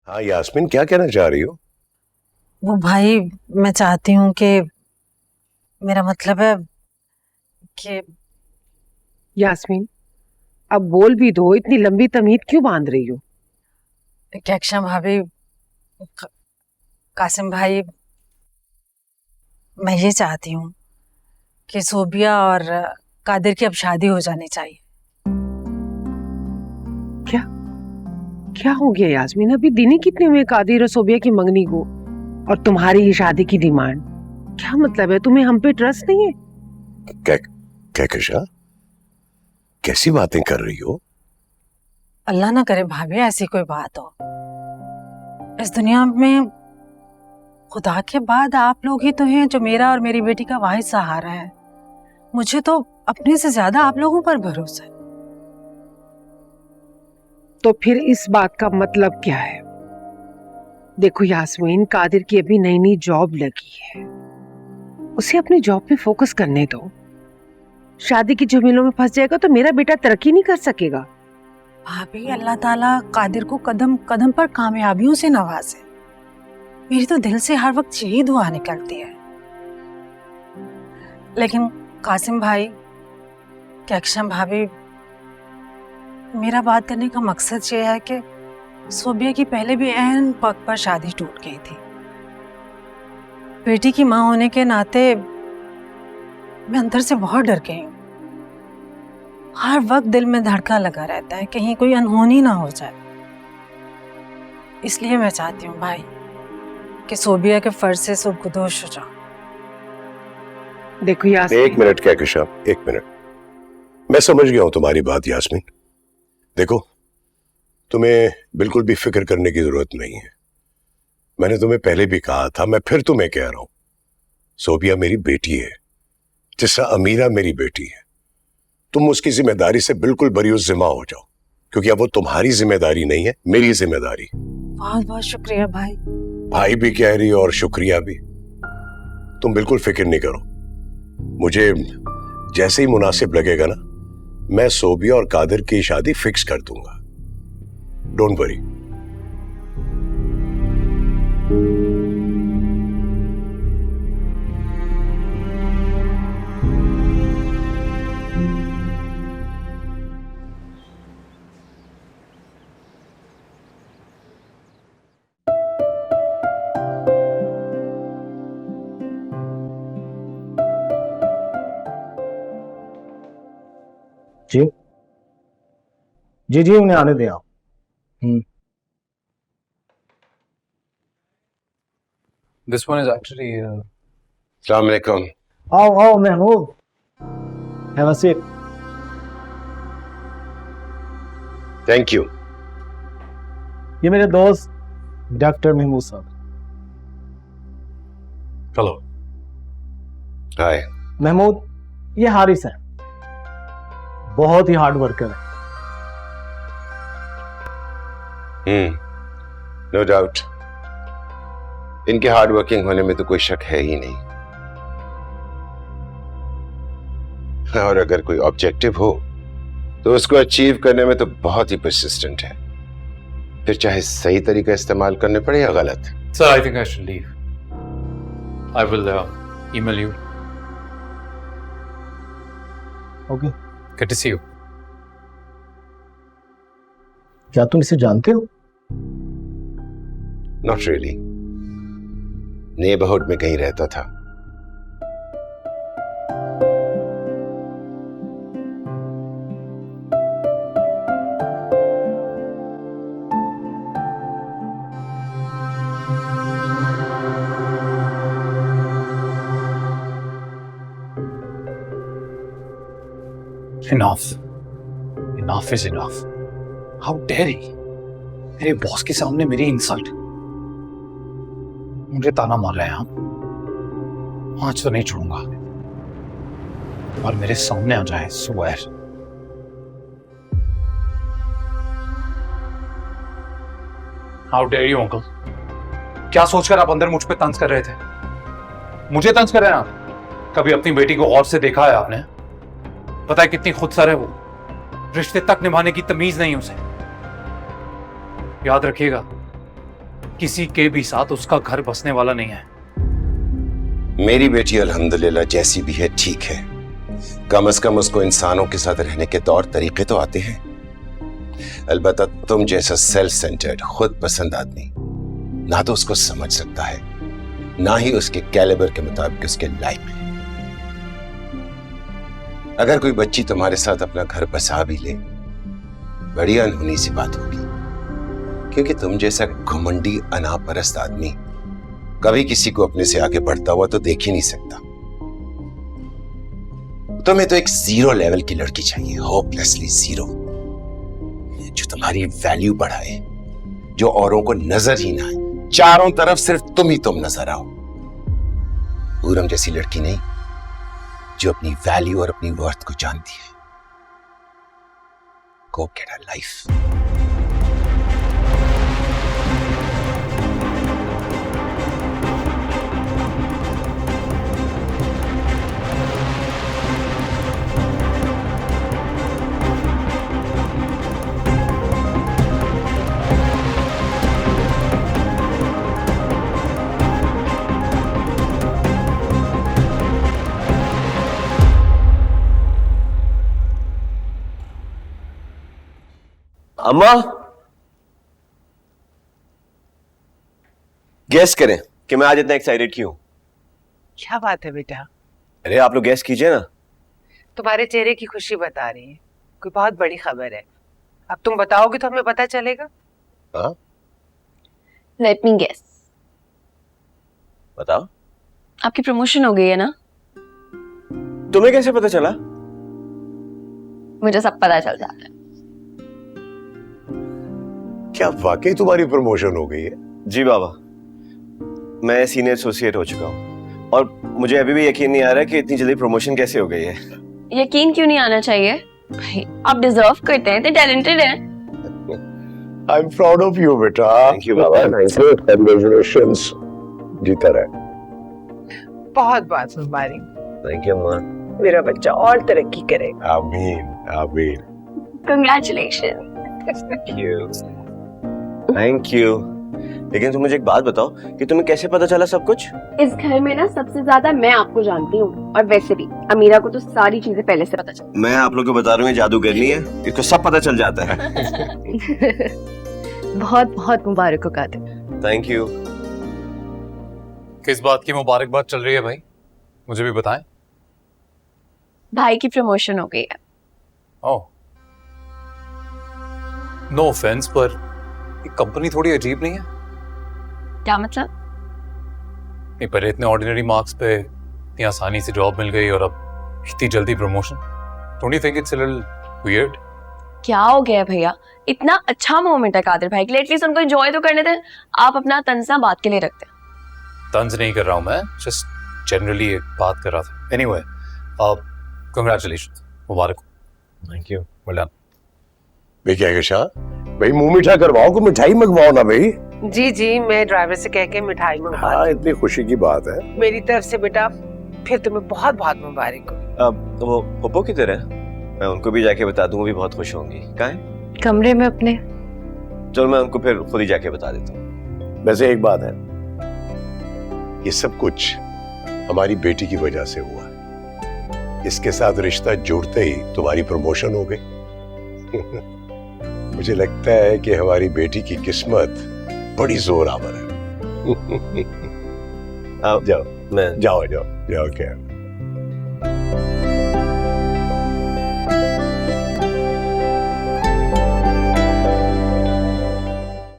हाँ यास्मीन, क्या कहना चाह रही हो? वो भाई, मैं चाहती हूँ कि मेरा मतलब है कि यास्मीन, अब बोल भी दो, इतनी लंबी तमीद क्यों बांध रही हो? अक्षा भाभी, कासिम भाई, मैं ये चाहती हूँ कि सोबिया और कादिर की अब शादी हो जानी चाहिए। क्या क्या हो गया यास्मीन? अभी दिन ही कितने हुए कादिर और सोबिया की मंगनी को, और तुम्हारी ये शादी की डिमांड? क्या मतलब है? तुम्हें हम पे ट्रस्ट नहीं है? कहकशा, कैसी बातें कर रही हो? अल्लाह ना करे भाभी ऐसी कोई बात हो। इस दुनिया में खुदा के बाद आप लोग ही तो हैं जो मेरा और मेरी बेटी का वाहिद सहारा है। मुझे तो अपने से ज्यादा आप लोगों पर भरोसा है। तो फिर इस बात का मतलब क्या है? देखो यास्मीन, कादिर की अभी नई नई जॉब लगी है, उसे अपनी जॉब पे फोकस करने दो। शादी की झमेलों में फंस जाएगा तो मेरा बेटा तरक्की नहीं कर सकेगा। भाभी, अल्लाह ताला कादिर को कदम कदम पर कामयाबियों से नवाजे। मेरी तो दिल से हर वक्त यही दुआ निकलती है। लेकिन कासिम भाई, अक्षम भाभी, मेरा बात करने का मकसद ये है कि सोबिया की पहले भी ऐन वक्त पर शादी टूट गई थी। बेटी की माँ होने के नाते मैं अंदर से बहुत डर गई हूँ। हर वक्त दिल में धड़का लगा रहता है, कहीं कोई अनहोनी ना हो जाए। इसलिए मैं चाहती हूँ भाई कि सोबिया के फर्ज से सुबकुदोश हो जाओ। देखो यास्मीन, एक मिनट कहकशा, एक मिनट। मैं समझ गया हूं तुम्हारी बात यास्मीन। देखो, तुम्हें बिल्कुल भी फिक्र करने की जरूरत नहीं है। मैंने तुम्हें पहले भी कहा था, मैं फिर तुम्हें कह रहा हूं, सोबिया मेरी बेटी है, जिस तरह अमीरा मेरी बेटी है। तुम उसकी जिम्मेदारी से बिल्कुल बरीउज़ जिम्मा हो जाओ, क्योंकि अब वो तुम्हारी जिम्मेदारी नहीं है, मेरी जिम्मेदारी। बहुत बहुत शुक्रिया भाई। भाई भी कह रही हो और शुक्रिया भी। तुम बिल्कुल फिक्र नहीं करो। मुझे जैसे ही मुनासिब लगेगा ना, मैं सोबिया और कादिर की शादी फिक्स कर दूंगा। Don't worry. जी जी जी, उन्हें आने दें आप। This one is actually. अस्सलाम वालेकुम। आओ आओ Mahmood, have a seat. Thank you. ये मेरे दोस्त डॉक्टर महमूद साहब। Hello. हाय। महमूद, ये हारिस है, बहुत ही हार्ड वर्कर है। नो डाउट, इनके हार्ड वर्किंग होने में तो कोई शक है ही नहीं। और अगर कोई ऑब्जेक्टिव हो तो उसको अचीव करने में तो बहुत ही परसिस्टेंट है, फिर चाहे सही तरीका इस्तेमाल करने पड़े या गलत। Sir, I think I should leave. I will email you. Okay. Good to see you. क्या तुम इसे जानते हो? नॉट रियली, नेबरहुड में कहीं रहता था। Enough. Enough is enough. How dare he? मेरे बॉस के सामने मेरी इंसल्ट। मुझे ताना मार रहे हैं आप। आज तो नहीं छोड़ूंगा, और मेरे सामने आ जाए स्वेर। How dare you uncle? क्या सोचकर आप अंदर मुझ पे तंज कर रहे थे? मुझे तंज कर रहे हैं आप? कभी अपनी बेटी को गौर से देखा है आपने? पता है कितनी खुदसर है वो, रिश्ते तक निभाने की तमीज नहीं उसे। याद रखिएगा, किसी के भी साथ उसका घर बसने वाला नहीं है। मेरी बेटी अल्हम्दुलिल्लाह जैसी भी है ठीक है, कम से कम उसको इंसानों के साथ रहने के तौर तरीके तो आते हैं। अलबत्ता तुम जैसा सेल्फ सेंटर्ड खुद पसंद आदमी ना तो उसको समझ सकता है, ना ही उसके कैलिबर के मुताबिक उसके लायक है। अगर कोई बच्ची तुम्हारे साथ अपना घर बसा भी ले, बड़ी अनहोनी सी बात होगी, क्योंकि तुम जैसा घमंडी अनापरस्त आदमी कभी किसी को अपने से आगे बढ़ता हुआ तो देख ही नहीं सकता। तुम्हें तो एक जीरो लेवल की लड़की चाहिए, होपलेसली जीरो, जो तुम्हारी वैल्यू बढ़ाए, जो औरों को नजर ही ना आए, चारों तरफ सिर्फ तुम ही तुम नजर आओ। पूरम जैसी लड़की नहीं, जो अपनी वैल्यू और अपनी वर्थ को जानती है। Go get a life. अम्मा, गैस करें कि मैं आज इतना एक्साइटेड क्यों? क्या बात है बेटा? अरे आप लोग गैस कीजिए ना। तुम्हारे चेहरे की खुशी बता रही है, कोई बहुत बड़ी खबर है। अब तुम बताओगे तो हमें पता चलेगा। हाँ, लेट मी गेस, बताओ। आपकी प्रमोशन हो गई है ना? तुम्हें कैसे पता चला? मुझे सब पता चल जाता है। क्या वाकई तुम्हारी प्रमोशन हो गई है? जी बाबा, मैं सीनियर एसोसिएट हो चुका हूँ और मुझे अभी भी यकीन नहीं आ रहा कि इतनी जल्दी प्रमोशन कैसे हो गई है। यकीन क्यों नहीं आना चाहिए भाई, आप डिजर्व करते हैं, इतने टैलेंटेड हैं। I am proud of you बेटा। थैंक यू बाबा। कांग्रेचुलेशंस। जीता रहे। बहुत बहुत मुबारक, थैंक यू अम्मा। मेरा बच्चा और तरक्की करे। आमीन आमीन। कंग्रेचुलेशन। Thank you. लेकिन तुम मुझे एक बात बताओ कि तुम्हें कैसे पता चला सब कुछ? इस घर में ना सबसे ज्यादा मैं आपको जानती हूँ, और वैसे भी अमीरा को तो सारी चीजें पहले से पता चल। मैं आप लोगों को बता रहा हूँ, ये जादूगरनी है, इसको सब पता चल जाता है। बहुत बहुत मुबारक हो कादिर। Thank you. किस बात की मुबारकबाद चल रही है भाई, मुझे भी बताएं। भाई की प्रमोशन हो गई है। ओह, नो ऑफेंस, पर ये कंपनी थोड़ी अजीब नहीं है? क्या मतलब? नहीं, पहले इतने ऑर्डिनरी मार्क्स पे इतनी आसानी से जॉब मिल गई और अब इतनी जल्दी promotion. Don't you think it's a little weird? क्या हो गया है भैया, इतना अच्छा मोमेंट है कादिर भाई के लिए, एटलीस्ट उनको एंजॉय तो करने दें। आप अपना तंजा बात के लिए रखते हैं। तंज नहीं कर रहा हूं मैं, जस्ट जनरली एक बात कर रहा था। एनीवे, कांग्रेचुलेशंस, मुबारक हो। Thank you. Well done. भाई क्या शाह, भाई मुंह मीठा करवाओ, को मिठाई मंगवाओ ना भाई। जी जी, मैं ड्राइवर से कह के मिठाई मंगवा। हाँ, इतनी खुशी की बात है। मेरी तरफ से बेटा फिर तुम्हें बहुत बहुत मुबारक हो। अब वो पप्पो किधर है? मैं उनको भी जाके बता दूंगा, भी बहुत खुश होंगी। कहाँ है? कमरे में अपने। चलो मैं उनको फिर खुद ही जाके बता देता हूँ। वैसे एक बात है, ये सब कुछ हमारी बेटी की वजह से हुआ है। इसके साथ रिश्ता जुड़ते ही तुम्हारी प्रमोशन हो गई। मुझे लगता है कि हमारी बेटी की किस्मत बड़ी जोर आवर है। आप जाओ मैं जाओ जाओ जाओ, क्या